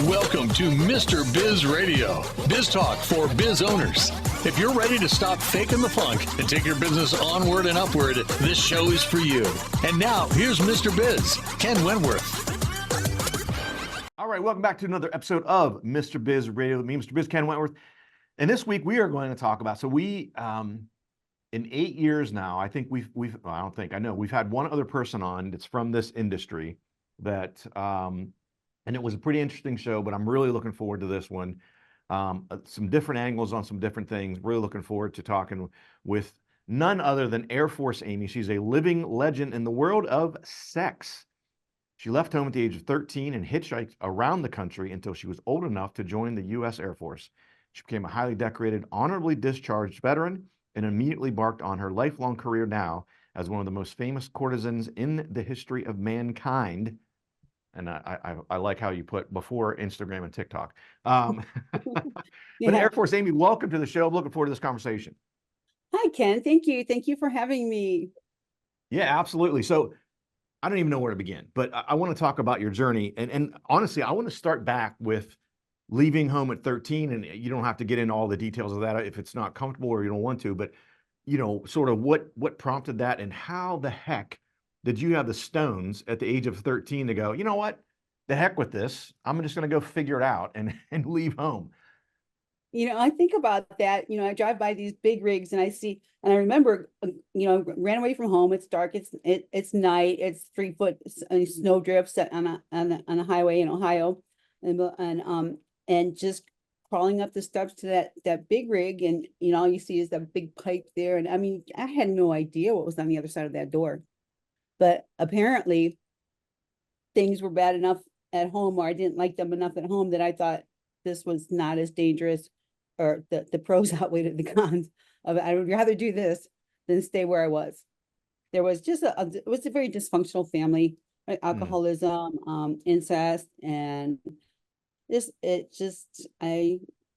Welcome to Mr. Biz Radio, biz talk for biz owners. If you're ready to stop faking the funk and take your business onward and upward, this show is for you. And now, here's Mr. Biz, Ken Wentworth. All right, welcome back to another episode of Mr. Biz Radio with me, Mr. Biz, Ken Wentworth. And this week we are going to talk about, in 8 years now, I think I know we've had one other person on that's from this industry that, and it was a pretty interesting show, but I'm really looking forward to this one. Some different angles on some different things. Really looking forward to talking with none other than Air Force Amy. She's a living legend in the world of sex. She left home at the age of 13 and hitchhiked around the country until she was old enough to join the U.S. Air Force. She became a highly decorated, honorably discharged veteran and immediately embarked on her lifelong career now as one of the most famous courtesans in the history of mankind. And I like how you put before Instagram and TikTok. But Air Force Amy, welcome to the show. I'm looking forward to this conversation. Hi, Ken. Thank you. Thank you for having me. Yeah, absolutely. So I don't even know where to begin, but I want to talk about your journey. And honestly, I want to start back with leaving home at 13. And you don't have to get into all the details of that if it's not comfortable or you don't want to, but sort of what prompted that and how the heck did you have the stones at the age of 13 to go, you know what, the heck with this, I'm just going to go figure it out and leave home? I think about that. I drive by these big rigs and I remember, ran away from home. It's dark. It's night. It's 3 foot snow drifts on a highway in Ohio, and just crawling up the steps to that big rig, and all you see is that big pipe there. And I mean, I had no idea what was on the other side of that door, but apparently things were bad enough at home, or I didn't like them enough at home, that I thought this was not as dangerous, or the pros outweighed the cons of it. I would rather do this than stay where I was. There was just it was a very dysfunctional family, right? Alcoholism, incest, and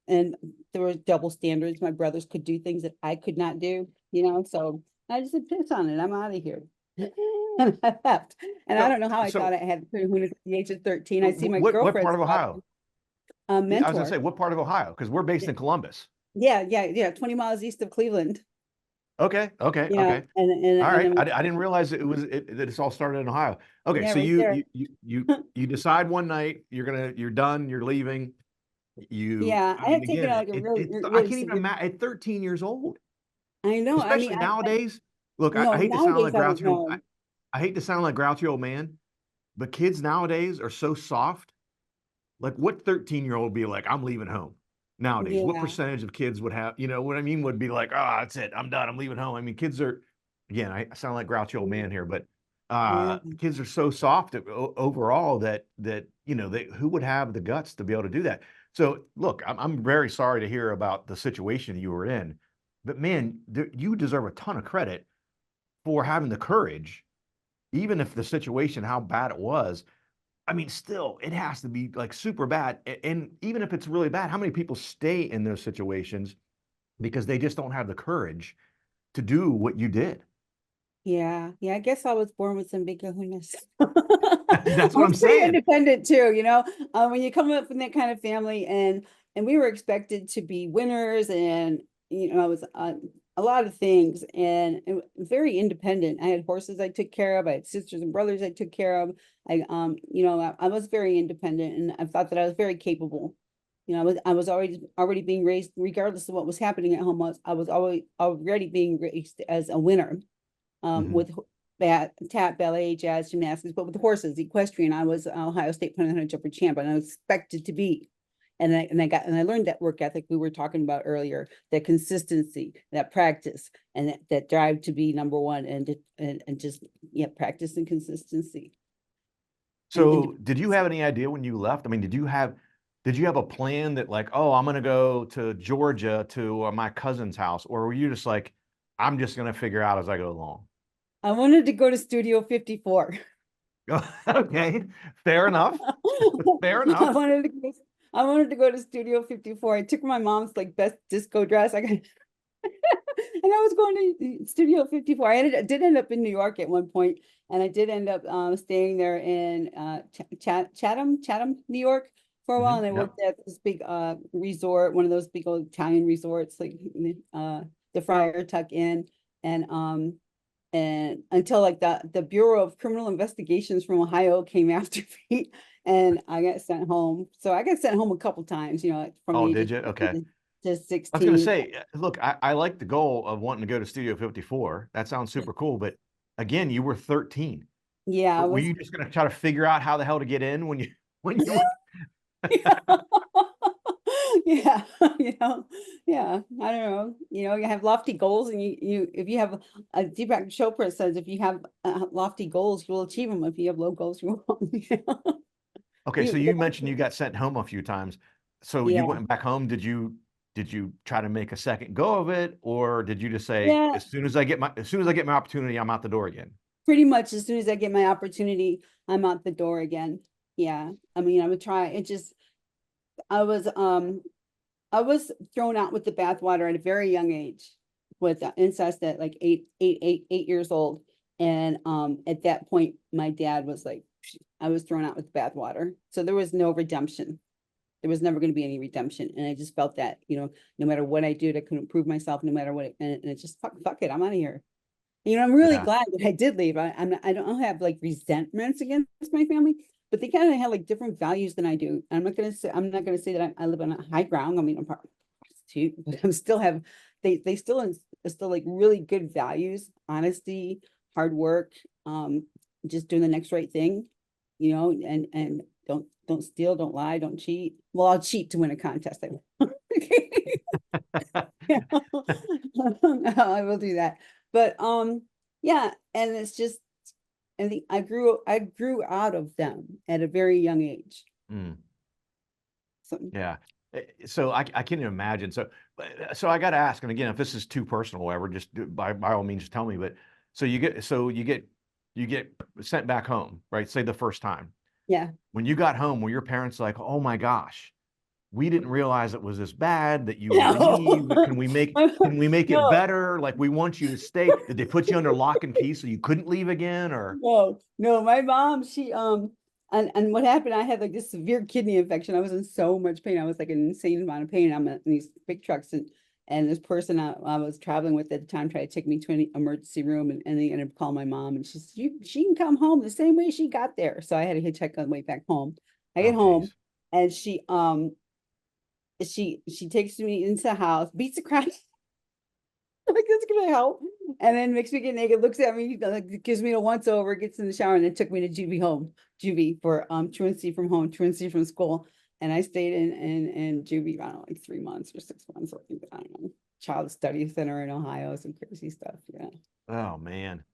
and there were double standards. My brothers could do things that I could not do, so I just said, piss on it, I'm out of here. And I left. And I don't know how I thought I had at the age of 13. I see my girlfriend. What part of Ohio? Mentor. I was gonna say, what part of Ohio? Because we're based in Columbus. Yeah. 20 miles east of Cleveland. Okay. And All right. I didn't realize that it's all started in Ohio. Okay, yeah, so right you decide one night you're done, you're leaving. I had taken like a really I can't even imagine at 13 years old. I know. Especially nowadays. Look, I hate to sound like grouchy. I hate to sound like grouchy old man, but kids nowadays are so soft. Like, what 13-year-old would be like, I'm leaving home nowadays? What percentage of kids would have, what I mean, would be like, oh, that's it, I'm done, I'm leaving home. I mean, kids are, again, I sound like grouchy old man here, but kids are so soft overall that who would have the guts to be able to do that? So look, I'm very sorry to hear about the situation you were in, but man, you deserve a ton of credit for having the courage, even if the situation, how bad it was. I mean, still, it has to be like super bad. And even if it's really bad, how many people stay in those situations because they just don't have the courage to do what you did? Yeah. I guess I was born with some big kahunas. That's what I'm saying. Independent too, when you come up from that kind of family, and we were expected to be winners, and I was a lot of things, and very independent. I had horses I took care of. I had sisters and brothers I took care of. I was very independent, and I thought that I was very capable. I was already being raised, regardless of what was happening at home. I was already being raised as a winner, with tap, ballet, jazz, gymnastics, but with horses, equestrian. I was Ohio State 100 jumper champ, and I was expected to be. And I learned that work ethic we were talking about earlier, that consistency, that practice, and that drive to be number one, and just practice and consistency. So did you have any idea when you left? I mean, did you have a plan that, like, oh, I'm going to go to Georgia to my cousin's house, or were you just like, I'm just going to figure out as I go along? I wanted to go to Studio 54. Okay, fair enough. Fair enough. I wanted to go to Studio 54. I took my mom's best disco dress. And I was going to Studio 54. I did end up in New York at one point, and I did end up staying there in Chatham, New York, for a while, and I Yep. worked at this big resort, one of those big old Italian resorts, like the Friar Tuck Inn, and until like the Bureau of Criminal Investigations from Ohio came after me, and I got sent home. So I got sent home a couple times, you know, like from Oh, the age did of you? Okay. 15 to I was going to 16. say, look, I like the goal of wanting to go to Studio 54. That sounds super cool. But again, you were 13. Yeah, I Were was. you just going to try to figure out how the hell to get in when you were? Yeah, yeah, I don't know. You have lofty goals, and you if you have a Deepak Chopra says, if you have lofty goals, you will achieve them. If you have low goals, you won't. Okay, so You, you mentioned you got sent home a few times. So you yeah, went back home. Did you try to make a second go of it, or did you just say, yeah, as soon as I get my opportunity, I'm out the door again? pretty much as soon as I get my opportunity, I'm out the door again. Yeah, I mean, I would try. I was um I was thrown out with the bathwater at a very young age with incest at like 8 years old. And at that point, my dad was like, I was thrown out with the bathwater. So there was no redemption. There was never going to be any redemption. And I just felt that, no matter what I did, I couldn't prove myself, no matter what. And it's just fuck it, I'm out of here. I'm really Yeah. glad that I did leave. I don't have like resentments against my family, but they kind of have like different values than I do. I'm not gonna say that I live on a high ground. I mean, I'm probably a prostitute, but I'm still have they still like really good values, honesty, hard work, just doing the next right thing, and don't steal, don't lie, don't cheat. Well, I'll cheat to win a contest. I will do that. But yeah, and it's just, I grew out of them at a very young age. Mm, So yeah. So I can't even imagine. So I got to ask, and again, if this is too personal, or whatever, just by all means, tell me. But so you get sent back home, right? Say the first time. yeah. When you got home, were your parents like, "Oh my gosh, we didn't realize it was this bad that you would leave. No. Can we make it No. better? Like, we want you to stay." Did they put you under lock and key so you couldn't leave again, or? No, my mom, she and what happened, I had like this severe kidney infection. I was in so much pain. I was like an insane amount of pain. I'm in these big trucks, and this person I was traveling with at the time tried to take me to an emergency room, and they ended up calling my mom, and she said, she can come home the same way she got there. So I had to hitchhike on the way back home. I Oh, get home, geez. and she takes me into the house, beats the crap like that's gonna help, and then makes me get naked, looks at me, like, gives me a once over, gets in the shower, and then took me to juvie for truancy from home, truancy from school. And I stayed in juvie, I don't know, like 3 months or 6 months, I don't know, child study center in Ohio, some crazy stuff. Yeah. Oh, man.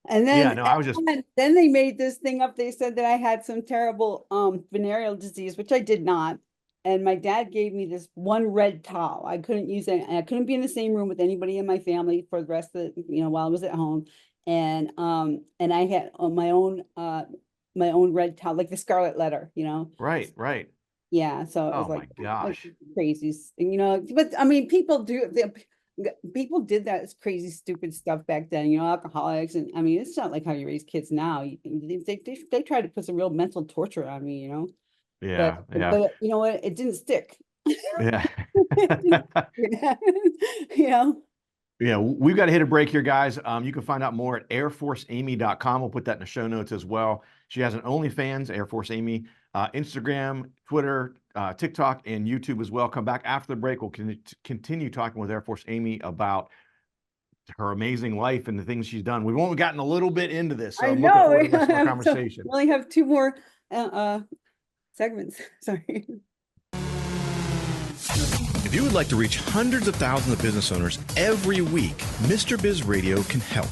And Yeah, then no, I was just, then they made this thing up. They said that I had some terrible venereal disease, which I did not. And my dad gave me this one red towel. I couldn't use it. I couldn't be in the same room with anybody in my family for the rest of the, while I was at home. And I had my own red towel, like the scarlet letter. right, right. Yeah, so it was Oh my like gosh. crazy, but I mean, people did that crazy, stupid stuff back then, alcoholics, and I mean, it's not like how you raise kids now. They try to put some real mental torture on me. But Yeah, yeah, but you know what? It didn't stick. yeah. You know, Yeah, we've got to hit a break here, guys. You can find out more at airforceamy.com. We'll put that in the show notes as well. She has an OnlyFans, Air Force Amy, Instagram, Twitter, TikTok, and YouTube as well. Come back after the break. We'll continue talking with Air Force Amy about her amazing life and the things she's done. We've only gotten a little bit into this, so I I'm looking know. forward to the rest of our So conversation. we only have 2 more segments. Sorry. If you would like to reach hundreds of thousands of business owners every week, Mr. Biz Radio can help.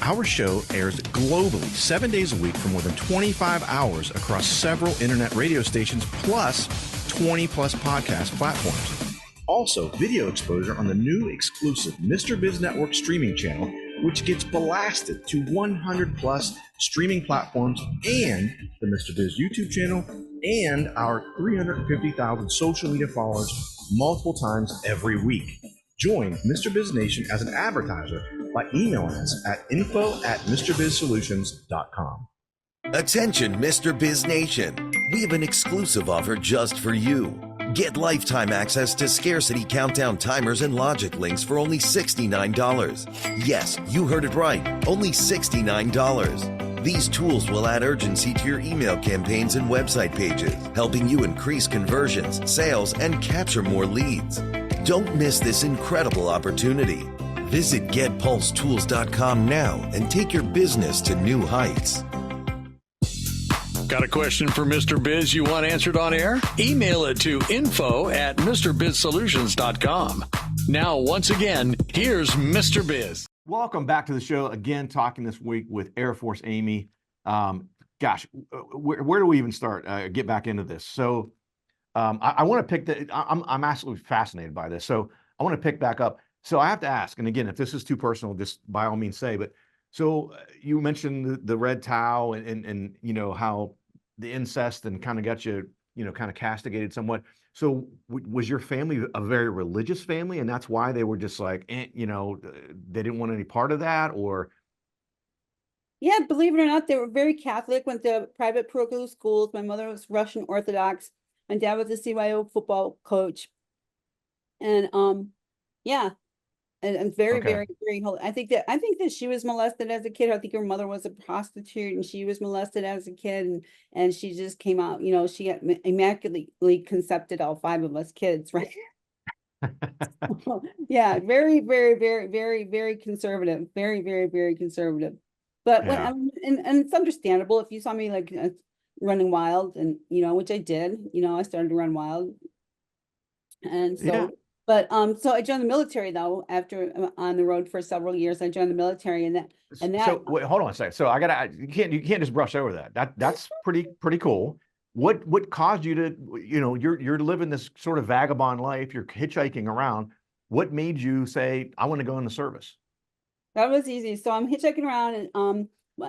Our show airs globally 7 days a week for more than 25 hours across several internet radio stations, plus 20 plus podcast platforms. Also, video exposure on the new exclusive Mr. Biz Network streaming channel, which gets blasted to 100 plus streaming platforms, and the Mr. Biz YouTube channel, and our 350,000 social media followers multiple times every week. Join Mr. Biz Nation as an advertiser by emailing us at info@mrbizsolutions.com. Attention, Mr. Biz Nation. We have an exclusive offer just for you. Get lifetime access to scarcity countdown timers and logic links for only $69. Yes, you heard it right. Only $69. These tools will add urgency to your email campaigns and website pages, helping you increase conversions, sales, and capture more leads. Don't miss this incredible opportunity. Visit getpulsetools.com now and take your business to new heights. Got a question for Mr. Biz you want answered on air? Email it to info@mrbizsolutions.com. Now, once again, here's Mr. Biz. Welcome back to the show again. Talking this week with Air Force Amy. Gosh, where do we even start? Get back into this. So, I want to pick the. I'm absolutely fascinated by this. So, I want to pick back up. So, I have to ask, and again, if this is too personal, just by all means say. But so you mentioned the red towel and you know how the incest and kind of got you kind of castigated somewhat. So was your family a very religious family, and that's why they were just like, they didn't want any part of that, or? Yeah, believe it or not, they were very Catholic, went to private parochial schools. My mother was Russian Orthodox. My dad was a CYO football coach. And yeah, and very, Okay. very, very holy. I think that she was molested as a kid. I think her mother was a prostitute and she was molested as a kid, and she just came out, she had immaculately conceived all 5 of us kids, right? Yeah, very, very, very, very, very conservative. Very, very, very conservative. But Yeah. and it's understandable if you saw me like running wild, and which I did. I started to run wild, and so. Yeah. But so I joined the military though. After on the road for several years, I joined the military, and that. So wait, hold on a second. So you can't just brush over that. That's pretty cool. What caused you to, you're living this sort of vagabond life, you're hitchhiking around. What made you say, I want to go in the service? That was easy. So I'm hitchhiking around, and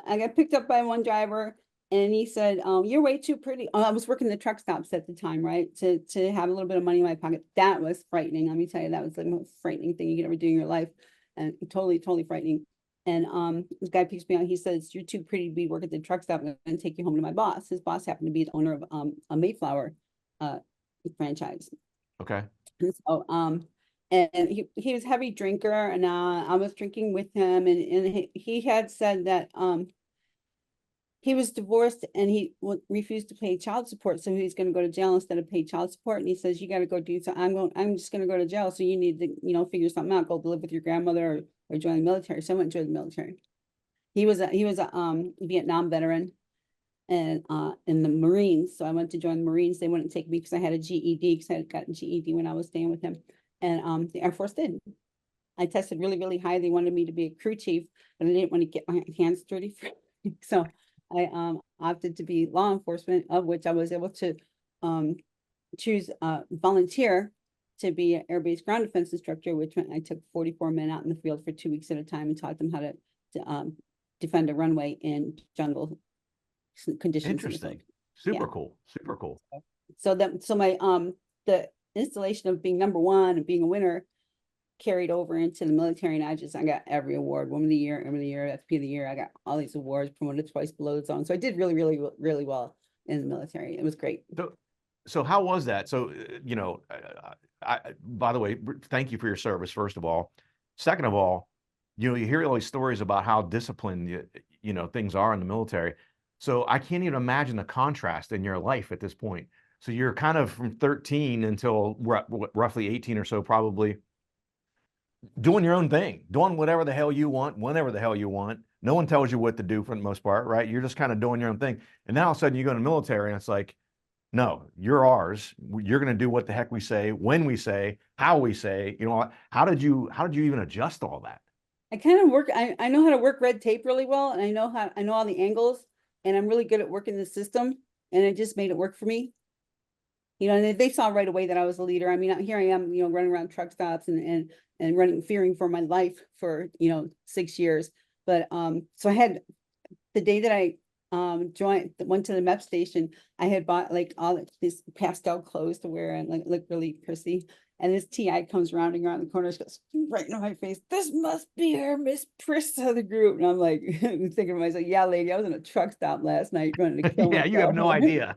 I got picked up by one driver, and he said, "You're way too pretty." I was working the truck stops at the time, right? To have a little bit of money in my pocket. That was frightening. Let me tell you, that was the most frightening thing you could ever do in your life, and totally, totally frightening. And this guy picks me up. He says, "You're too pretty to be working at the truck stop. I'm going to take you home to my boss." His boss happened to be the owner of a Mayflower franchise. Okay. And so and he was a heavy drinker, and I was drinking with him, and he had said that he was divorced and he refused to pay child support, so he's going to go to jail instead of pay child support. And he says, "You got to go do so. I'm just going to go to jail, so you need to figure something out. Go live with your grandmother or join the military." So I went to join the military. He was a Vietnam veteran, and in the Marines. So I went to join the Marines. They wouldn't take me because I had a GED, because I had gotten GED when I was staying with him. And the Air Force did. I tested really, really high. They wanted me to be a crew chief, but I didn't want to get my hands dirty. So I opted to be law enforcement, of which I was able to choose volunteer to be an Air Base ground defense instructor, which meant I took 44 men out in the field for 2 weeks at a time and taught them how to defend a runway in jungle conditions. Interesting. Super cool. Super cool. So my the installation of being number one and being a winner carried over into the military, and I got every award: Woman of the Year, Woman of the Year, FP of the Year. I got all these awards, promoted twice below the zone. So I did really, really, really well in the military. It was great. So how was that? So, by the way, thank you for your service, first of all. Second of all, you hear all these stories about how disciplined, things are in the military. So I can't even imagine the contrast in your life at this point. So you're kind of from 13 until roughly 18 or so, probably doing your own thing, doing whatever the hell you want, whenever the hell you want. No one tells you what to do for the most part, right? You're just kind of doing your own thing. And then all of a sudden you go to the military and it's like, no, you're ours. You're going to do what the heck we say, when we say, how we say. How did you even adjust all that? I kind of work. I know how to work red tape really well, and I know all the angles, and I'm really good at working the system, and it just made it work for me. And they saw right away that I was a leader. I mean, here I am, running around truck stops and fearing for my life for 6 years. But so I had the day that I went to the MEP station, I had bought like all these pastel clothes to wear and like look really prissy. And this TI comes rounding around the corner, she goes right into my face. This must be her, Miss Priss of the group. And I'm like, I'm thinking to myself, yeah, lady, I was in a truck stop last night running to kill Yeah, myself. you have no idea.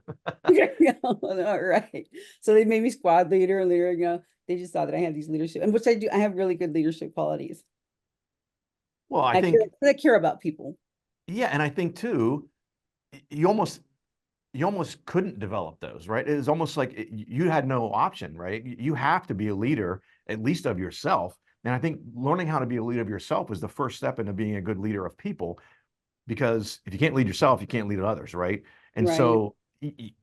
All right. So they made me squad leader and leader, they just saw that I had these leadership, and which I do. I have really good leadership qualities. Well, I think, I care about people. yeah, and I think too, you almost couldn't develop those, right? It was almost like you had no option, right? You have to be a leader, at least of yourself. And I think learning how to be a leader of yourself is the first step into being a good leader of people, because if you can't lead yourself, you can't lead others, right? And Right. so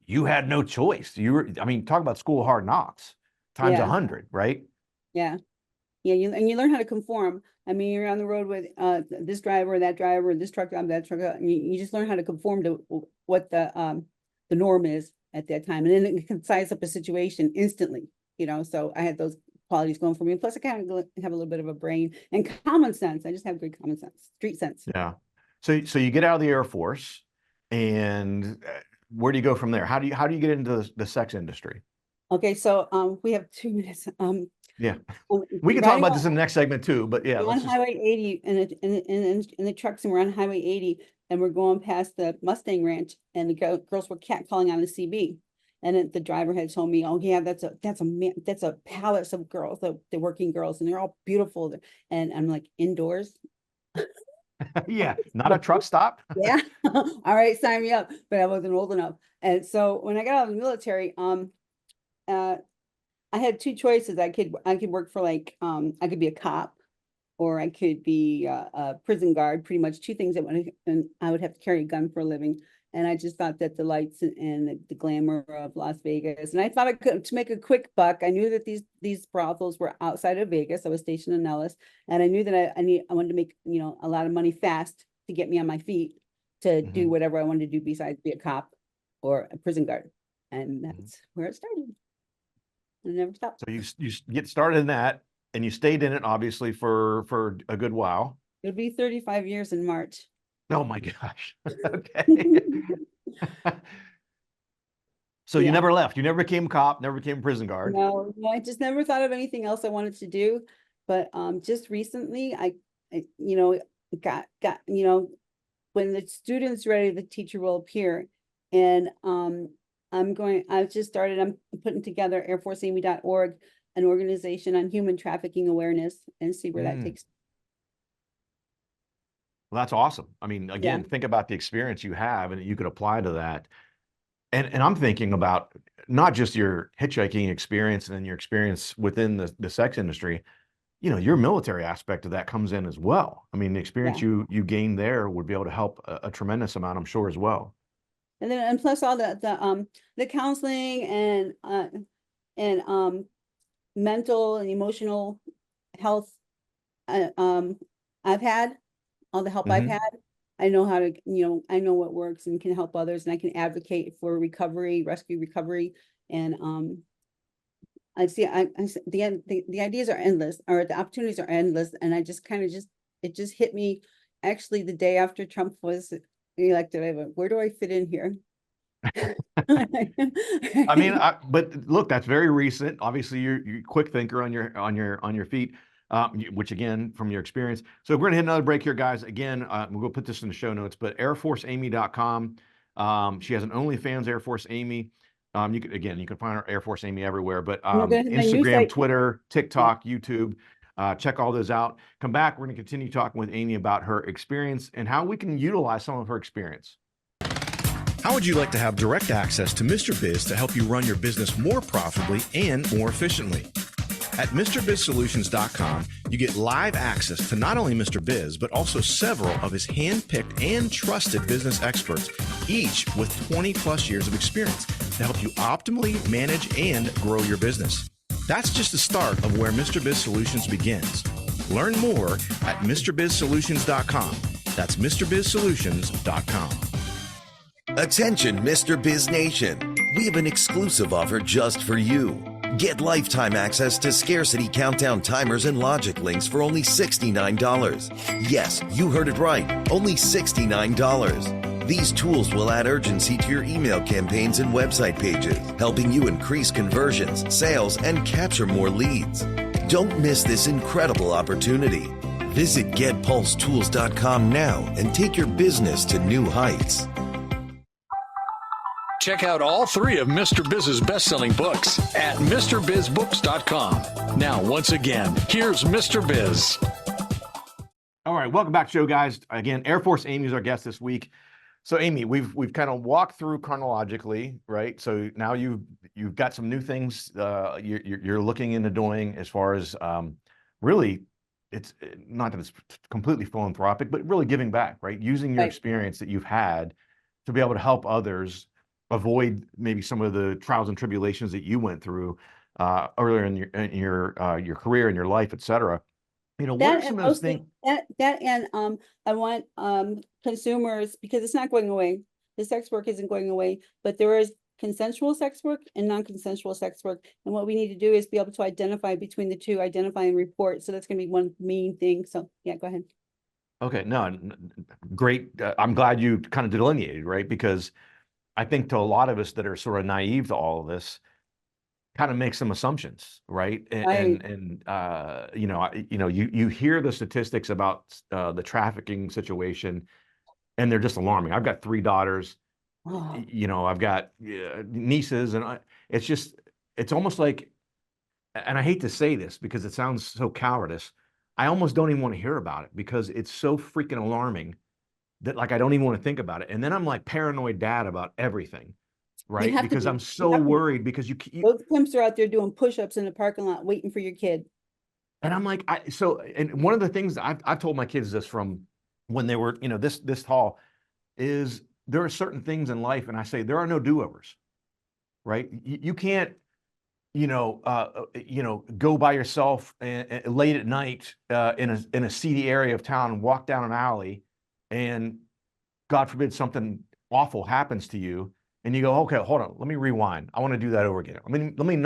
you had no choice. Talk about school of hard knocks times 100, right? Yeah. Yeah, you learn how to conform. I mean, you're on the road with this driver, that driver, this truck driver, that truck driver. You just learn how to conform to what the norm is at that time, and then it can size up a situation instantly. So I had those qualities going for me. Plus, I kind of have a little bit of a brain and common sense. I just have good common sense, street sense. Yeah. So you get out of the Air Force, and where do you go from there? How do you get into the sex industry? Okay, so we have 2 minutes. Yeah, we can talk about this in the next segment too. But yeah, we're on Highway 80, and in the trucks, and we're on Highway 80, and we're going past the Mustang Ranch, and the girls were catcalling on the CB, and then the driver had told me, "Oh yeah, that's a palace of girls, the working girls, and they're all beautiful." And I'm like, indoors. yeah, not a truck stop. Yeah, all right, sign me up. But I wasn't old enough, and so when I got out of the military, I had 2 choices. I could work for I could be a cop, or I could be a prison guard. Pretty much 2 things and I would have to carry a gun for a living. And I just thought that the lights and the glamour of Las Vegas, and I thought I could, to make a quick buck. I knew that these brothels were outside of Vegas. I was stationed in Nellis, and I knew that I wanted to make a lot of money fast to get me on my feet to do whatever I wanted to do besides be a cop or a prison guard, and that's where it started. I never stopped. So you get started in that, and you stayed in it obviously for a good while. It'll be 35 years in March. Oh my gosh. Okay. So you never left. You never became a cop, never became a prison guard. No, I just never thought of anything else I wanted to do. But just recently I got when the student's ready, the teacher will appear. And I'm putting together airforceamy.org, an organization on human trafficking awareness, and see where that takes. Well, that's awesome. I mean, again, think about the experience you have and you could apply to that. And I'm thinking about not just your hitchhiking experience and then your experience within the sex industry, your military aspect of that comes in as well. I mean, the experience you gained there would be able to help a tremendous amount, I'm sure, as well. And plus all the counseling and mental and emotional health I've had, all the help I've had. I know how to, I know what works and can help others, and I can advocate for recovery, rescue recovery. And the ideas are endless, or the opportunities are endless. And I just it just hit me actually the day after Trump was elected. I went, where do I fit in here? I mean, but look, that's very recent. Obviously, you're a quick thinker on your feet, which again, from your experience. So we're gonna hit another break here, guys. Again, we'll go put this in the show notes, but airforceamy.com. She has an OnlyFans, Air Force Amy. You can find her Air Force Amy everywhere, but Instagram, Twitter, TikTok, YouTube. Check all those out. Come back. We're going to continue talking with Amy about her experience and how we can utilize some of her experience. How would you like to have direct access to Mr. Biz to help you run your business more profitably and more efficiently? At MrBizSolutions.com, you get live access to not only Mr. Biz, but also several of his hand-picked and trusted business experts, each with 20 plus years of experience to help you optimally manage and grow your business. That's just the start of where Mr. Biz Solutions begins. Learn more at MrBizSolutions.com. That's MrBizSolutions.com. Attention, Mr. Biz Nation. We have an exclusive offer just for you. Get lifetime access to scarcity countdown timers and logic links for only $69. Yes, you heard it right. Only $69. These tools will add urgency to your email campaigns and website pages, helping you increase conversions, sales, and capture more leads. Don't miss this incredible opportunity. Visit getpulsetools.com now and take your business to new heights. Check out all 3 of Mr. Biz's best-selling books at MrBizBooks.com. Now, once again, here's Mr. Biz. All right, welcome back to the show, guys. Again, Air Force Amy is our guest this week. So, Amy, we've kind of walked through chronologically, right? So now you've got some new things you're looking into doing as far as really, it's not that it's completely philanthropic, but really giving back, right? Using your experience that you've had to be able to help others avoid maybe some of the trials and tribulations that you went through earlier in your career and your life, et cetera. You know, what are some of those things? I want consumers, because it's not going away. The sex work isn't going away, but there is consensual sex work and non-consensual sex work. And what we need to do is be able to identify between the two, identify and report. So that's going to be one main thing. So yeah, go ahead. Okay, no, great. I'm glad you kind of delineated, right? Because I think to a lot of us that are sort of naive to all of this, kind of make some assumptions, right? And you hear the statistics about the trafficking situation, and they're just alarming. I've got 3 daughters, I've got nieces, and it's almost like, and I hate to say this because it sounds so cowardice, I almost don't even want to hear about it because it's so freaking alarming that like I don't even want to think about it. And then I'm like paranoid dad about everything. Right, because I'm so worried because you those pimps are out there doing push-ups in the parking lot waiting for your kid. And I'm like, and one of the things that I've told my kids this from when they were, this tall, is there are certain things in life, and I say there are no do-overs, right? You can't, go by yourself and late at night in a seedy area of town and walk down an alley, and God forbid something awful happens to you. And you go, okay, hold on, let me rewind. I want to do that over again. Let me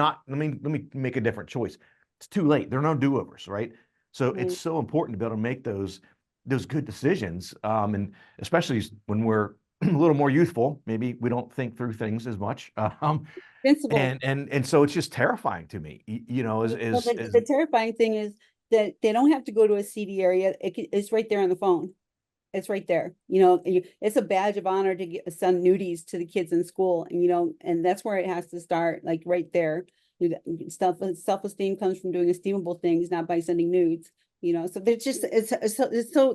make a different choice. It's too late. There are no do-overs, right? So it's so important to be able to make those good decisions. And especially when we're a little more youthful, maybe we don't think through things as much. And so it's just terrifying to me, the terrifying thing is that they don't have to go to a seedy area. It's right there on the phone. It's right there. It's a badge of honor to send nudies to the kids in school, and that's where it has to start, like right there. Self-esteem comes from doing esteemable things, not by sending nudes. So there's just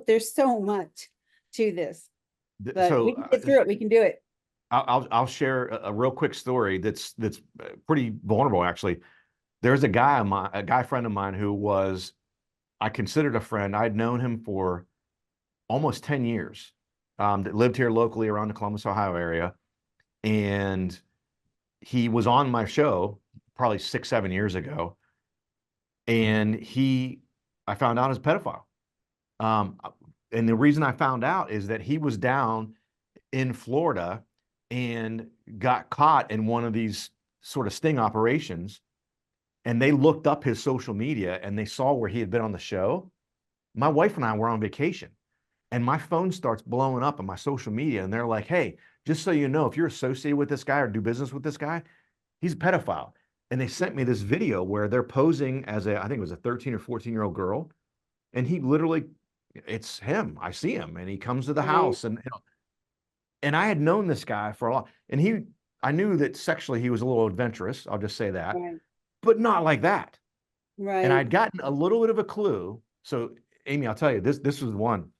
there's so much to this, but we can get through it. We can do it. I'll share a real quick story that's pretty vulnerable, actually. There's a guy friend of mine who I considered a friend. I'd known him for almost 10 years, that lived here locally around the Columbus, Ohio area. And he was on my show probably 6-7 years ago. And I found out as a pedophile. And the reason I found out is that he was down in Florida and got caught in one of these sort of sting operations. And they looked up his social media and they saw where he had been on the show. My wife and I were on vacation. And my phone starts blowing up on my social media, and they're like, hey, just so you know, if you're associated with this guy or do business with this guy, he's a pedophile. And they sent me this video where they're posing as I think it was a 13 or 14-year-old girl. And he literally, it's him. I see him, and he comes to the house. And I had known this guy for a lot. And I knew that sexually he was a little adventurous. I'll just say that, but not like that. Right. And I'd gotten a little bit of a clue. So Amy, I'll tell you, this was one.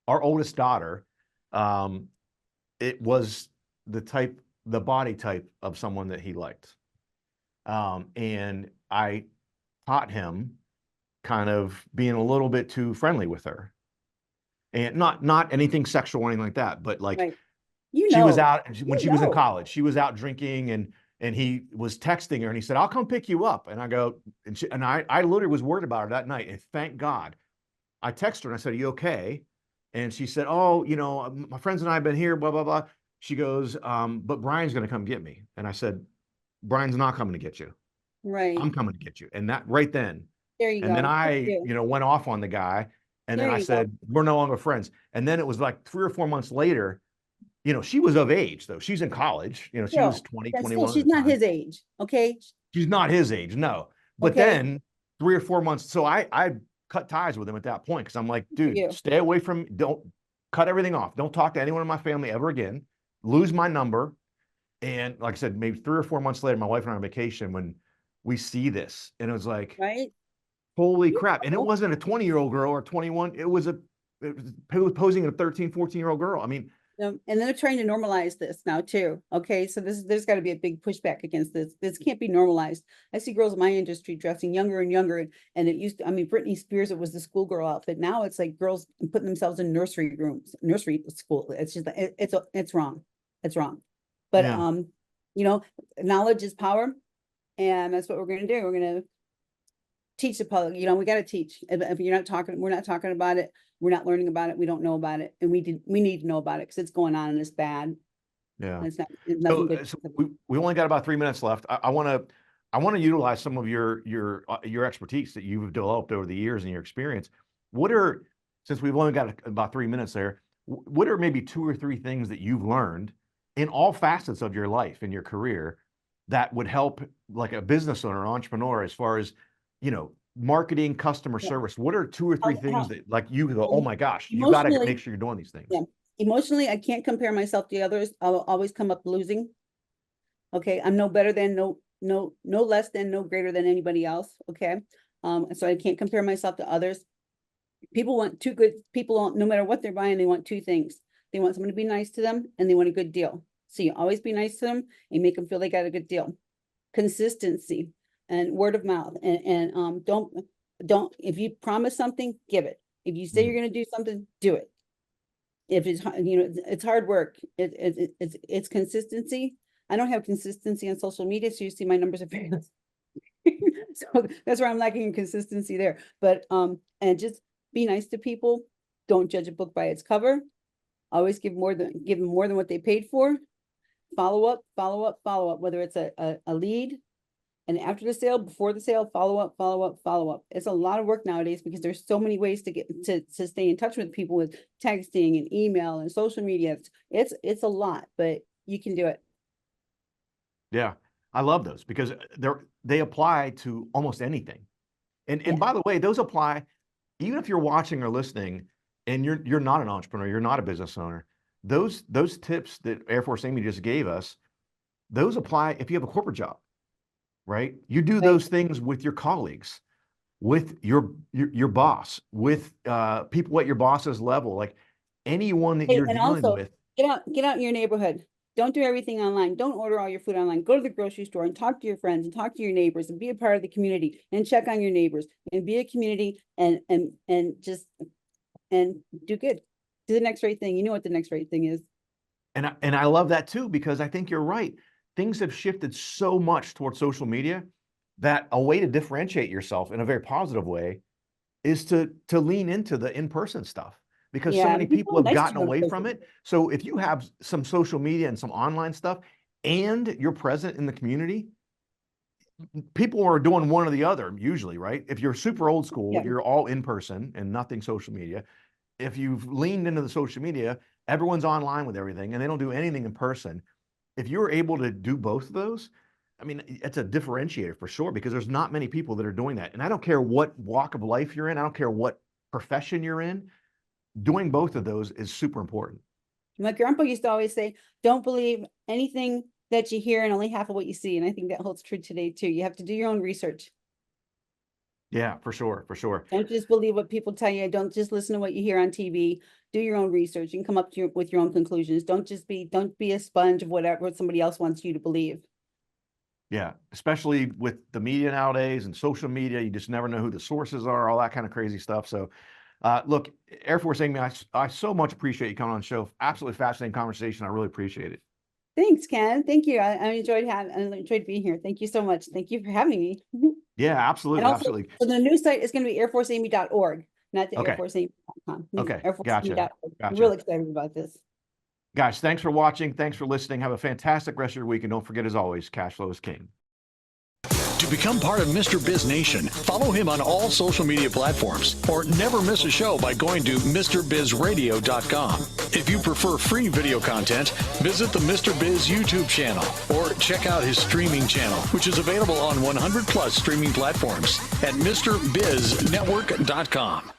Our oldest daughter, it was the body type of someone that he liked. And I taught him kind of being a little bit too friendly with her. And not anything sexual or anything like that, but like she was out when she was in college, she was out drinking and he was texting her and he said, I'll come pick you up. And I go, and I literally was worried about her that night. And thank God I texted her and I said, are you okay? And she said, oh, my friends and I have been here, blah, blah, blah. She goes, but Brian's going to come get me. And I said, Brian's not coming to get you. Right. I'm coming to get you. And that right then. There you go. And then I, went off on the guy. And then I said, we're no longer friends. And then it was like 3 or 4 months later, she was of age though. She's in college. She was 20, That's 21 still, at she's the not time. his age. Okay. She's not his age, no. But Okay. then 3 or 4 months, so I cut ties with him at that point because I'm like, dude, stay away from, don't cut everything off. Don't talk to anyone in my family ever again. Lose my number. And like I said, maybe 3 or 4 months later, my wife and I are on vacation when we see this, and it was like, Right. holy crap. And it wasn't a 20-year-old girl or 21. It was posing a 13, 14-year-old girl. I mean, And they're trying to normalize this now too. Okay, so there's got to be a big pushback against this. This can't be normalized. I see girls in my industry dressing younger and younger, and it used to, I mean, Britney Spears, it was the schoolgirl outfit. Now it's like girls putting themselves in nursery rooms, nursery school. It's just it's wrong. It's wrong. But knowledge is power, and that's what we're going to do. We're going to teach the public. We got to teach. If you're not talking, we're not talking about it. We're not learning about it. We don't know about it, and we need to know about it because it's going on and it's bad. Yeah, and it's nothing good. So we only got about 3 minutes left. I want to utilize some of your expertise that you've developed over the years and your experience. Since we've only got about 3 minutes there, what are maybe 2 or 3 things that you've learned in all facets of your life and your career that would help like a business owner, entrepreneur, as far as marketing, customer service? What are 2 or 3 things that like you go, oh my gosh, you got to make sure you're doing these things? Yeah. Emotionally, I can't compare myself to others. I'll always come up losing. Okay, I'm no better than, no less than, no greater than anybody else. Okay, so I can't compare myself to others. People want two good people, no matter what they're buying. They want 2 things. They want someone to be nice to them, and they want a good deal. So you always be nice to them and make them feel they got a good deal. Consistency and word of mouth, and don't if you promise something, give it. If you say you're going to do something, do it. If it's it's hard work. It's consistency. I don't have consistency on social media, so you see my numbers are very low. So that's where I'm lacking in consistency there. But and just be nice to people. Don't judge a book by its cover. Always give them more than what they paid for. Follow up, whether it's a lead, and after the sale, before the sale, follow up. It's a lot of work nowadays because there's so many ways to get to stay in touch with people with texting and email and social media. It's a lot, but you can do it. Yeah, I love those because they apply to almost anything. And by the way, those apply even if you're watching or listening and you're not an entrepreneur, you're not a business owner. Those tips that Air Force Amy just gave us, those apply if you have a corporate job, right? You do those things with your colleagues, with your boss, with people at your boss's level, like anyone that you're dealing with. Get out in your neighborhood. Don't do everything online. Don't order all your food online. Go to the grocery store and talk to your friends and talk to your neighbors and be a part of the community and check on your neighbors and be a community and do good. Do the next right thing. You know what the next right thing is. And I love that too, because I think you're right. Things have shifted so much towards social media that a way to differentiate yourself in a very positive way is to lean into the in-person stuff, because so many people have gotten away from it. So if you have some social media and some online stuff and you're present in the community, people are doing one or the other usually, right? If you're super old school, you're all in person and nothing social media. If you've leaned into the social media, everyone's online with everything and they don't do anything in person. If you're able to do both of those, I mean, it's a differentiator for sure, because there's not many people that are doing that. And I don't care what walk of life you're in. I don't care what profession you're in. Doing both of those is super important. My grandpa used to always say, don't believe anything that you hear and only half of what you see. And I think that holds true today too. You have to do your own research. Yeah, for sure. Don't just believe what people tell you. Don't just listen to what you hear on TV. Do your own research and come up with your own conclusions. Don't be a sponge of whatever somebody else wants you to believe. Yeah, especially with the media nowadays and social media, you just never know who the sources are, all that kind of crazy stuff. So look, Air Force Amy, I so much appreciate you coming on the show. Absolutely fascinating conversation. I really appreciate it. Thanks, Ken. Thank you. I enjoyed being here. Thank you so much. Thank you for having me. Yeah, absolutely. Also, absolutely. So the new site is going to be airforceamy.org, not the airforceamy.com. Okay. Gotcha. I'm really excited about this. Guys, thanks for watching. Thanks for listening. Have a fantastic rest of your week. And don't forget, as always, cash flow is king. To become part of Mr. Biz Nation, follow him on all social media platforms or never miss a show by going to MrBizRadio.com. If you prefer free video content, visit the Mr. Biz YouTube channel or check out his streaming channel, which is available on 100 plus streaming platforms at MrBizNetwork.com.